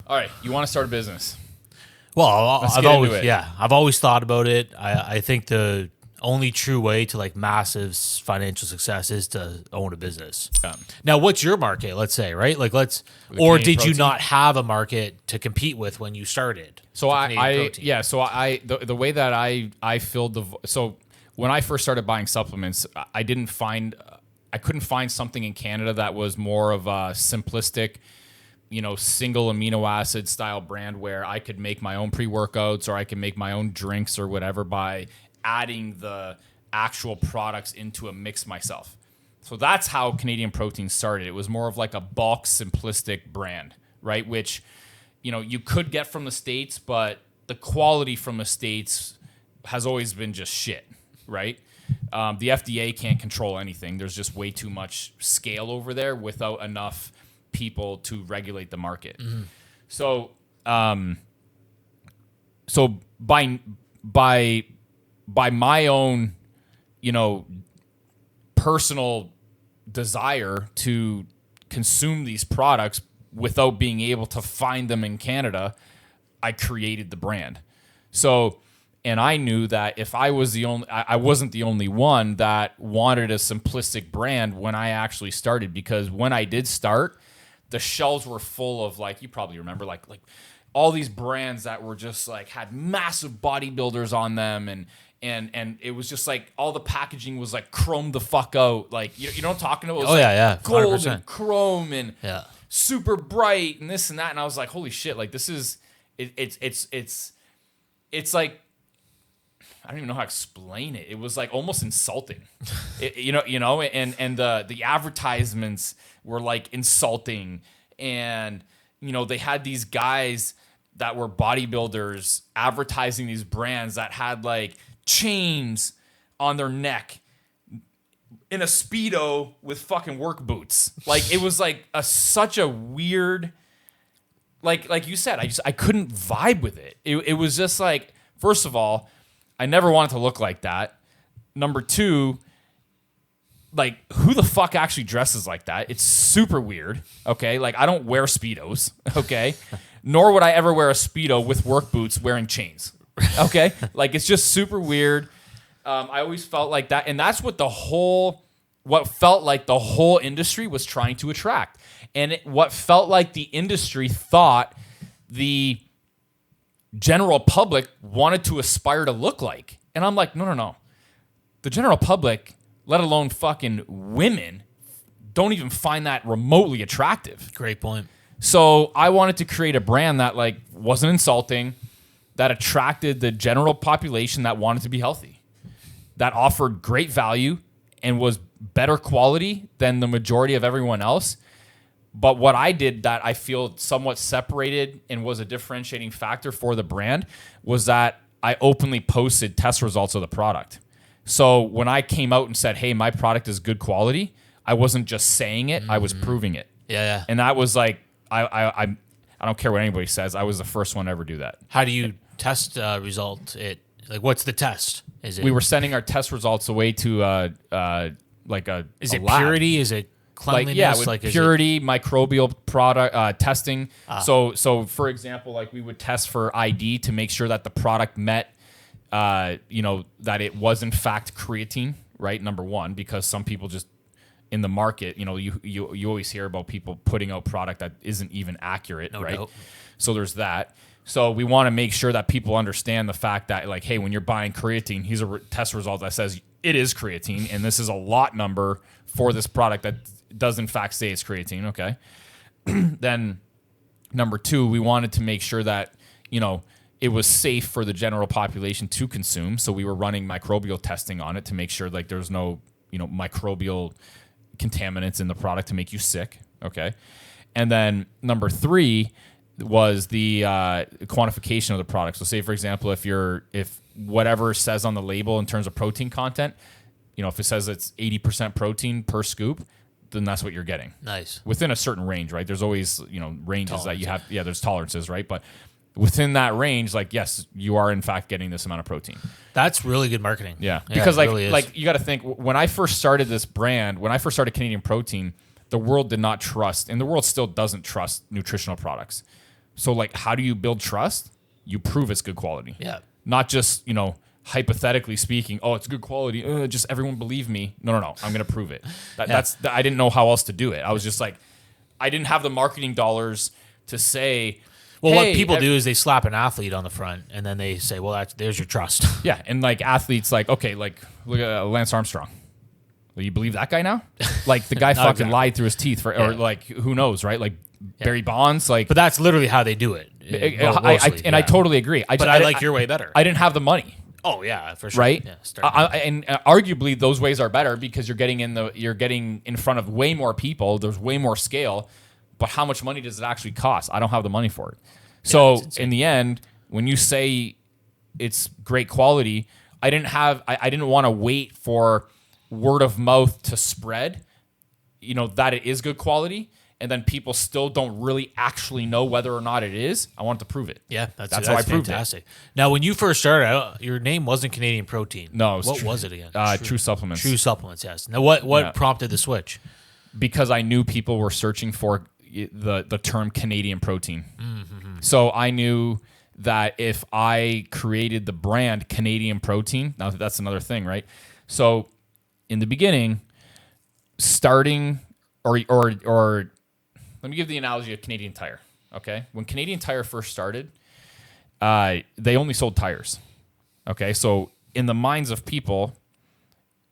All right, you want to start a business? Well, I've always thought about it. I think the only true way to like massive financial success is to own a business. Now, what's your market? Let's say, right? Like, or did you not have a market to compete with when you started? So the way that I filled so when I first started buying supplements, I couldn't find something in Canada that was more of a simplistic, single amino acid style brand where I could make my own pre-workouts or I could make my own drinks or whatever by adding the actual products into a mix myself. So that's how Canadian Protein started. It was more of like a bulk simplistic brand, right? Which, you could get from the States, but the quality from the States has always been just shit, right? The FDA can't control anything. There's just way too much scale over there without enough people to regulate the market. Mm-hmm. So by my own, personal desire to consume these products without being able to find them in Canada, I created the brand. So, and I knew that if I wasn't the only one that wanted a simplistic brand when I actually started, because when I did start, the shelves were full of, like, you probably remember, like all these brands that were just like had massive bodybuilders on them, and it was just like all the packaging was like chrome the fuck out, like you know what I'm talking about? It was gold 100%. And chrome and super bright and this and that, and I was like, holy shit, like this is it's like, I don't even know how to explain it. It was like almost insulting, and the advertisements were like insulting, and they had these guys that were bodybuilders advertising these brands that had like chains on their neck in a Speedo with fucking work boots. Like, it was like such a weird, like you said, I couldn't vibe with it. It was just like, first of all, I never wanted to look like that. Number two, like, who the fuck actually dresses like that? It's super weird, okay? Like, I don't wear Speedos, okay? Nor would I ever wear a Speedo with work boots wearing chains, okay? Like, it's just super weird. I always felt like that. And that's what what felt like the whole industry was trying to attract. And what felt like the industry thought the general public wanted to aspire to look like. And I'm like, no. The general public, let alone fucking women, don't even find that remotely attractive. Great point. So I wanted to create a brand that like wasn't insulting, that attracted the general population that wanted to be healthy, that offered great value and was better quality than the majority of everyone else. But what I did that I feel somewhat separated and was a differentiating factor for the brand was that I openly posted test results of the product. So when I came out and said, hey, my product is good quality, I wasn't just saying it, I was proving it. Yeah. And that was like, I don't care what anybody says, I was the first one to ever do that. How do you test result it? Like, what's the test? We were sending our test results away to Is it lab. purity? Is it cleanliness? With purity, microbial product testing. So for example, like we would test for ID to make sure that the product met, that it was in fact creatine, right? Number one, because some people just in the market, you always hear about people putting out product that isn't even accurate, right? Doubt. So there's that. So we want to make sure that people understand the fact that, like, hey, when you're buying creatine, here's a test result that says it is creatine, and this is a lot number for this product that does in fact say it's creatine, okay? Then number two, we wanted to make sure that, it was safe for the general population to consume. So we were running microbial testing on it to make sure like there's no, microbial contaminants in the product to make you sick, okay? And then number three was the quantification of the product. So say, for example, if whatever says on the label in terms of protein content, if it says it's 80% protein per scoop, then that's what you're getting. Nice. Within a certain range, right? There's always, ranges that you have. Yeah, there's tolerances, right? But within that range, like, yes, you are in fact getting this amount of protein. That's really good marketing. Yeah. Because really like you got to think, when I first started this brand, when I first started Canadian Protein, the world did not trust, and the world still doesn't trust nutritional products. So like, how do you build trust? You prove it's good quality. Yeah. Not just, hypothetically speaking, oh, it's good quality. Just everyone believe me. No. I'm going to prove it. I didn't know how else to do it. I was just like, I didn't have the marketing dollars to say, well, hey, what people do is they slap an athlete on the front and then they say, well, there's your trust. Yeah. And like athletes, like, okay, like look at Lance Armstrong. Well, you believe that guy now? Like the guy fucking exactly. lied through his teeth or like, who knows, right? Like Barry Bonds, like. But that's literally how they do it. I totally agree. I like your way better. I didn't have the money. Oh yeah, for sure. Right? Yeah, and arguably those ways are better because you're getting in front of way more people. There's way more scale. But how much money does it actually cost? I don't have the money for it. So in the end, when you say it's great quality, I didn't want to wait for word of mouth to spread, that it is good quality. And then people still don't really actually know whether or not it is. I wanted to prove it. Yeah, that's how I proved fantastic. Now, when you first started out, your name wasn't Canadian Protein. No, what was it again? True Supplements. True Supplements, yes. Now, what prompted the switch? Because I knew people were searching for the term Canadian Protein. Mm-hmm. So I knew that if I created the brand Canadian Protein, now that's another thing, right? So in the beginning, starting or let me give the analogy of Canadian Tire, okay? When Canadian Tire first started, they only sold tires, okay? So in the minds of people,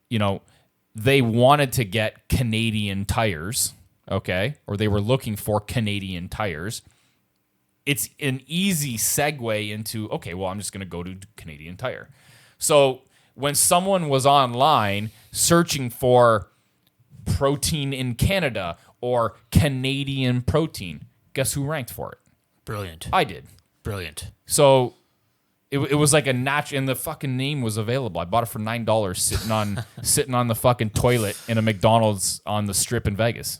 they wanted to get Canadian tires, okay? Or they were looking for Canadian tires. It's an easy segue into, okay, well, I'm just going to go to Canadian Tire. So when someone was online searching for protein in Canada or Canadian protein, guess who ranked for it? Brilliant. I did. Brilliant. So it was like a natural, and the fucking name was available. I bought it for $9 sitting on the fucking toilet in a McDonald's on the Strip in Vegas.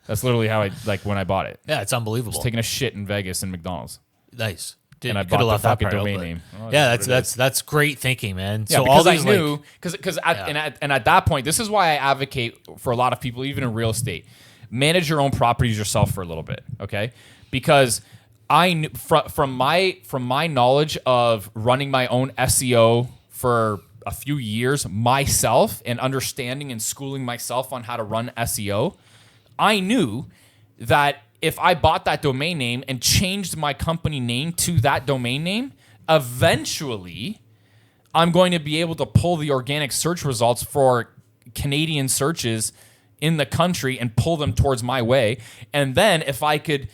That's literally how when I bought it. Yeah, it's unbelievable. I was taking a shit in Vegas in McDonald's. Nice. And I bought the fucking domain name. Yeah, that's great thinking, man. Yeah, so because all these I knew, at that point, this is why I advocate for a lot of people, even in real estate, manage your own properties yourself for a little bit, okay? Because I knew from my knowledge of running my own SEO for a few years myself and understanding and schooling myself on how to run SEO, I knew that if I bought that domain name and changed my company name to that domain name, eventually I'm going to be able to pull the organic search results for Canadian searches in the country and pull them towards my way. And then if I could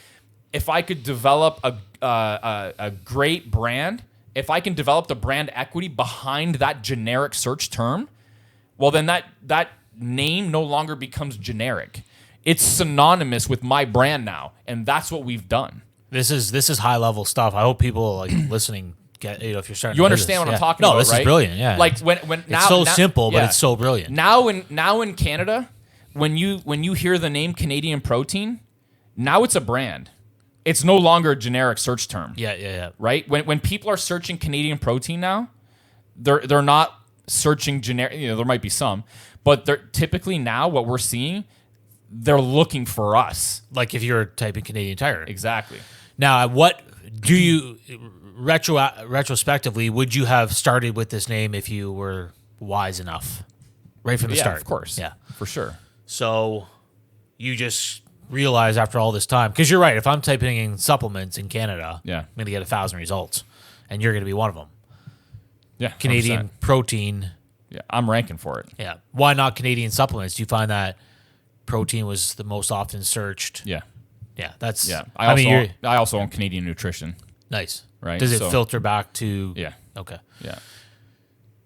develop a great brand, if I can develop the brand equity behind that generic search term, well, then that name no longer becomes generic. It's synonymous with my brand now, and that's what we've done. This is high level stuff. I hope people listening get if you're starting. You understand what I'm talking about, No, this right? is brilliant. Yeah, like when it's so simple, but it's so brilliant. Now in Canada, when you hear the name Canadian Protein, now it's a brand. It's no longer a generic search term. Yeah. Right? When people are searching Canadian Protein now, they're not searching generic. There might be some, but they're typically now what we're seeing. They're looking for us. Like if you're typing Canadian Tire. Exactly. Now, what do you, retrospectively, would you have started with this name if you were wise enough? Right from the start. Of course. Yeah. For sure. So you just realize after all this time, because you're right, if I'm typing in supplements in Canada, I'm going to get 1,000 results, and you're going to be one of them. Yeah. Canadian 100%. Protein. Yeah, I'm ranking for it. Yeah. Why not Canadian supplements? Do you find that protein was the most often searched? Yeah. Yeah, that's. Yeah. I also own Canadian Nutrition. Nice. Right. Does it filter back to? Yeah. Okay. Yeah.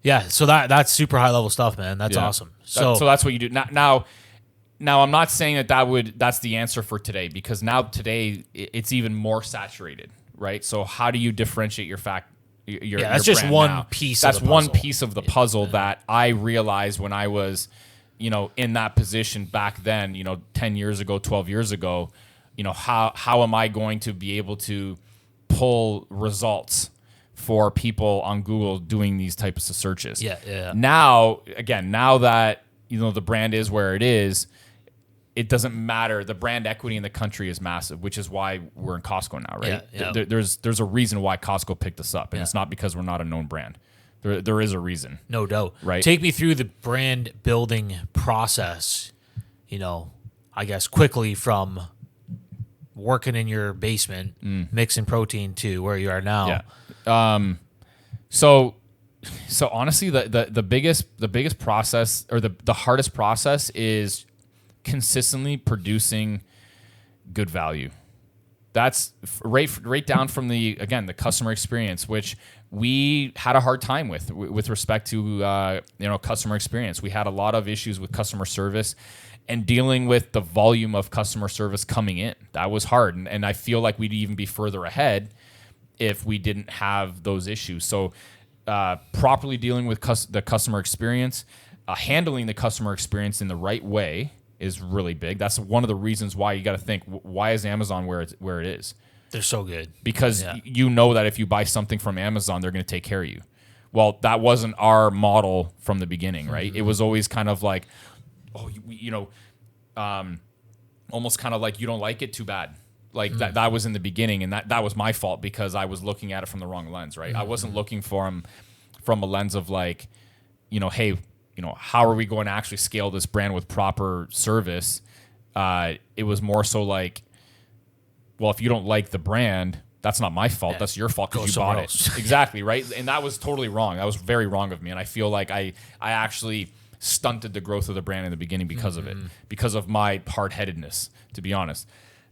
Yeah. So that's super high level stuff, man. That's awesome. So that's what you do now. I'm not saying that's the answer for today, because now today it's even more saturated, right? So how do you differentiate your fact? That's just one piece. That's one piece of the puzzle that I realized when I was, in that position back then. 10 years ago, 12 years ago. How am I going to be able to pull results for people on Google doing these types of searches? Yeah. Now that the brand is where it is, it doesn't matter. The brand equity in the country is massive, which is why we're in Costco now, right? Yeah. There's a reason why Costco picked us up, and it's not because we're not a known brand. There is a reason. No doubt. Right. Take me through the brand building process, I guess quickly from working in your basement, mixing protein to where you are now. Yeah. So honestly, the biggest process, or the hardest process, is consistently producing good value. That's right down from the customer experience, which we had a hard time with respect to customer experience. We had a lot of issues with customer service and dealing with the volume of customer service coming in. That was hard, and I feel like we'd even be further ahead if we didn't have those issues. So properly dealing with the customer experience, handling the customer experience in the right way is really big. That's one of the reasons why you got to think, why is Amazon where it is? They're so good. Because you know that if you buy something from Amazon, they're going to take care of you. Well, that wasn't our model from the beginning, right? Mm-hmm. It was always kind of like, almost kind of like, you don't like it, too bad. Like that was in the beginning, and that was my fault because I was looking at it from the wrong lens, right? I wasn't looking for them from a lens of like, hey, how are we going to actually scale this brand with proper service? It was more so like, well, if you don't like the brand, that's not my fault. That's your fault because you bought it. Exactly, right? And that was totally wrong. That was very wrong of me. And I feel like I actually stunted the growth of the brand in the beginning because of it, because of my hard-headedness, to be honest.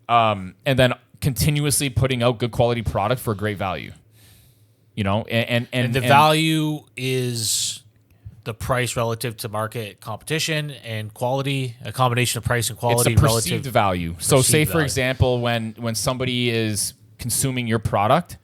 And then continuously putting out good quality product for a great value. And the value is the price relative to market competition and quality, a combination of price and quality. It's a perceived value. So say, for example, when somebody is consuming your product,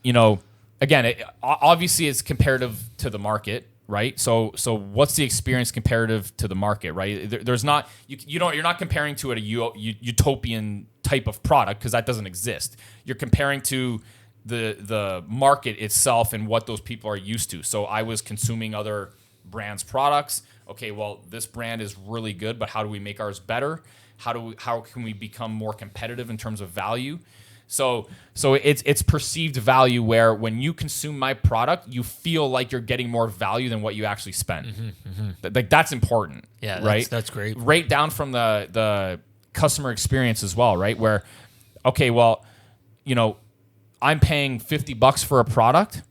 again, obviously it's comparative to the market, right? So what's the experience comparative to the market, right? There's not, you're not comparing to a utopian type of product because that doesn't exist. You're comparing to the market itself and what those people are used to. So I was consuming other brands' products. Okay, well, this brand is really good, but how do we make ours better? How can we become more competitive in terms of value? So it's perceived value where when you consume my product, you feel like you're getting more value than what you actually spend. Like that's important. Yeah, right. That's great. Right down from the customer experience as well, right? Where, okay, well, I'm paying $50 for a product.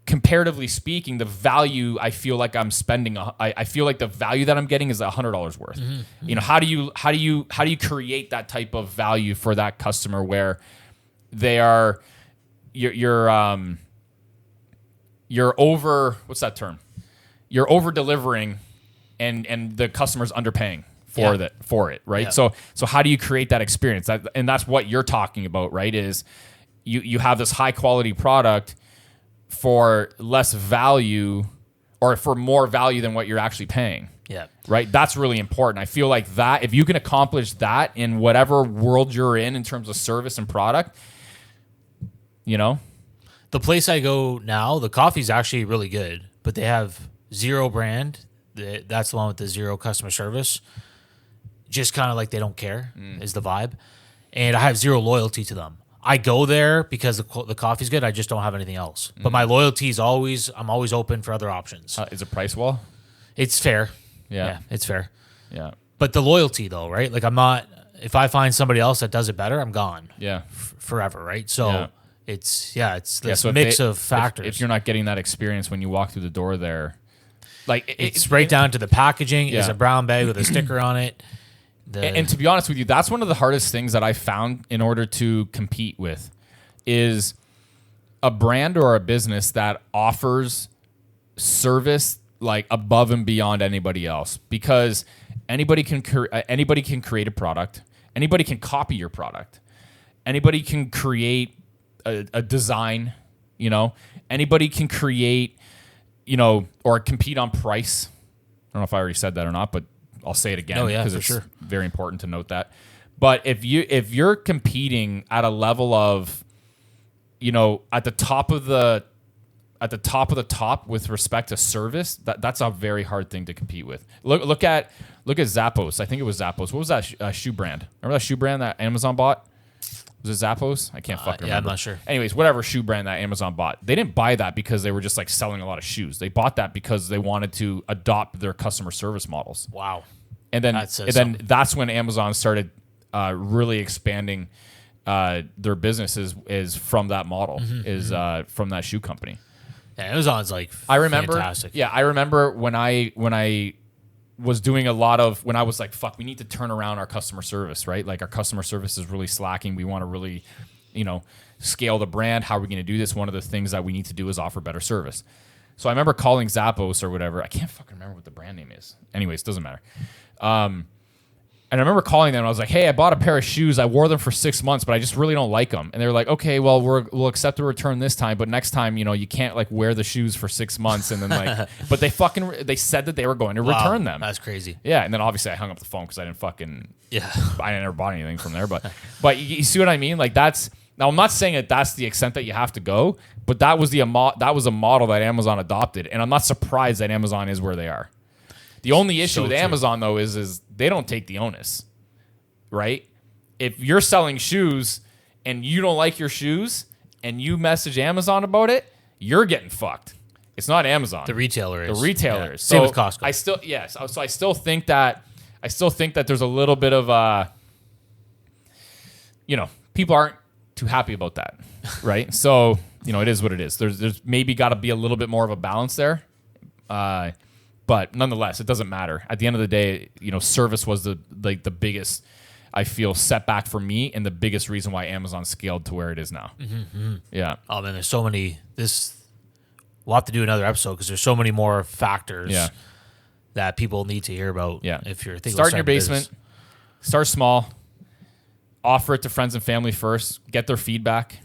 Comparatively speaking, the value I feel like I'm spending, I feel like the value that I'm getting is $100 worth. How do you create that type of value for that customer where they are, you're over, what's that term? You're over delivering, and the customer's underpaying for it, right? Yeah. So how do you create that experience? And that's what you're talking about, right? Is you have this high quality product for less value, or for more value than what you're actually paying. Yeah. Right? That's really important. I feel like that, if you can accomplish that in whatever world you're in terms of service and product, The place I go now, the coffee's actually really good, but they have zero brand. That's the one with the zero customer service. Just kind of like they don't care is the vibe. And I have zero loyalty to them. I go there because the coffee's good. I just don't have anything else. But my loyalty is I'm always open for other options. Is it price wall? It's fair. Yeah, it's fair. Yeah. But the loyalty though, right? Like I'm not, if I find somebody else that does it better, I'm gone. Yeah. Forever, right? So it's this so mix of factors. If you're not getting that experience when you walk through the door there, like it's right down to the packaging. It's a brown bag with a sticker on it. And to be honest with you, that's one of the hardest things that I found in order to compete with is a brand or a business that offers service like above and beyond anybody else, because anybody can create a product. Anybody can copy your product. Anybody can create a design, anybody can create, or compete on price. I don't know if I already said that or not, but I'll say it again because it's very important to note that. But if you're competing at a level of, at the top of the at the top of the top with respect to service, that's a very hard thing to compete with. Look at Zappos. I think it was Zappos. What was that shoe brand? Remember that shoe brand that Amazon bought? Was it Zappos? I can't fucking remember. Yeah, I'm not sure. Anyways, whatever shoe brand that Amazon bought, they didn't buy that because they were just like selling a lot of shoes. They bought that because they wanted to adopt their customer service models. Wow. And then that's when Amazon started really expanding their businesses is from that model, from that shoe company. Yeah, Amazon's like fantastic. Yeah, I remember when I was doing a lot of, when I was like, fuck, we need to turn around our customer service, right? Like our customer service is really slacking. We want to really, scale the brand. How are we going to do this? One of the things that we need to do is offer better service. So I remember calling Zappos or whatever. I can't fucking remember what the brand name is. Anyways, doesn't matter. And I remember calling them and I was like, hey, I bought a pair of shoes. I wore them for 6 months, but I just really don't like them. And they were like, okay, well, we'll accept a return this time, but next time, you can't like wear the shoes for 6 months. And then like, but they said that they were going to return them. That's crazy. Yeah. And then obviously I hung up the phone because I never bought anything from there. But you see what I mean? Like now I'm not saying that that's the extent that you have to go, but that was a model that Amazon adopted. And I'm not surprised that Amazon is where they are. The only issue with Amazon, though, is they don't take the onus, right? If you're selling shoes and you don't like your shoes and you message Amazon about it, you're getting fucked. It's not Amazon. The retailer is. The retailer is. Same with Costco. I still think that there's a little bit of, people aren't too happy about that, right? So, it is what it is. There's maybe got to be a little bit more of a balance there. But nonetheless, it doesn't matter. At the end of the day, service was the biggest, I feel, setback for me and the biggest reason why Amazon scaled to where it is now. Mm-hmm. Yeah. Oh man, there's so many. We'll have to do another episode because there's so many more factors that people need to hear about. Yeah. If you're thinking start in your basement, start small, offer it to friends and family first, get their feedback,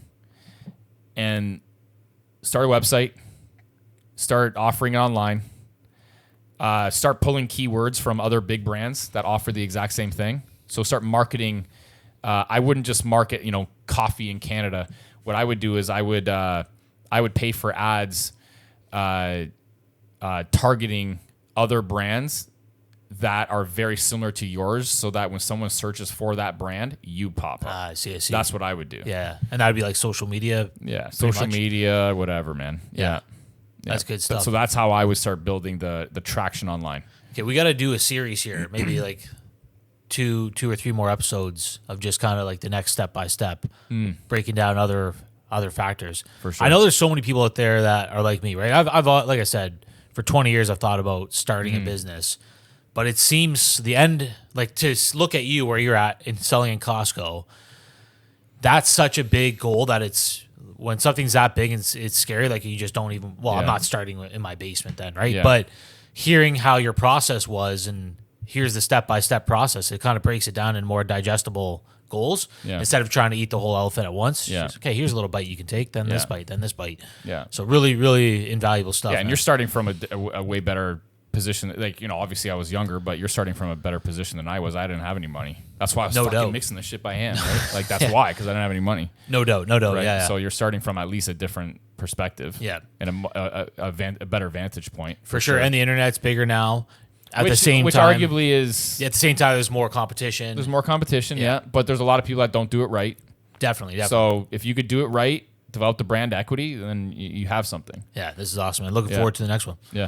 and start a website. Start offering it online. Start pulling keywords from other big brands that offer the exact same thing. So start marketing. I wouldn't just market, coffee in Canada. What I would do is I would pay for ads targeting other brands that are very similar to yours, so that when someone searches for that brand, you pop up. I see. That's what I would do. Yeah, and that would be like social media. Yeah, social media, whatever, man. Yeah. That's good stuff. So that's how I would start building the traction online. Okay, we got to do a series here, maybe like two or three more episodes of just kind of like the next step by step, breaking down other factors. For sure. I know there's so many people out there that are like me, right? I've like I said, for 20 years I've thought about starting a business, but it seems the end, like to look at you where you're at in selling in Costco, that's such a big goal that it's. When something's that big and it's scary, like you just don't even. Well, I'm not starting in my basement then, right? Yeah. But hearing how your process was, and here's the step-by-step process, it kind of breaks it down in more digestible goals instead of trying to eat the whole elephant at once. Yeah. Just, okay, here's a little bite you can take, then this bite, then this bite. Yeah. So really, really invaluable stuff. Yeah, and you're starting from a way better position. Like, obviously I was younger, but you're starting from a better position than I was. I didn't have any money. That's why I was fucking mixing the shit by hand, right? Like, that's why, because I didn't have any money. No doubt. Right? Yeah. So you're starting from at least a different perspective. Yeah. And a better vantage point. For sure. And the internet's bigger now. Which arguably is... At the same time, there's more competition. There's more competition, yeah. But there's a lot of people that don't do it right. Definitely. So if you could do it right, develop the brand equity, then you have something. Yeah, this is awesome. I'm looking forward to the next one. Yeah.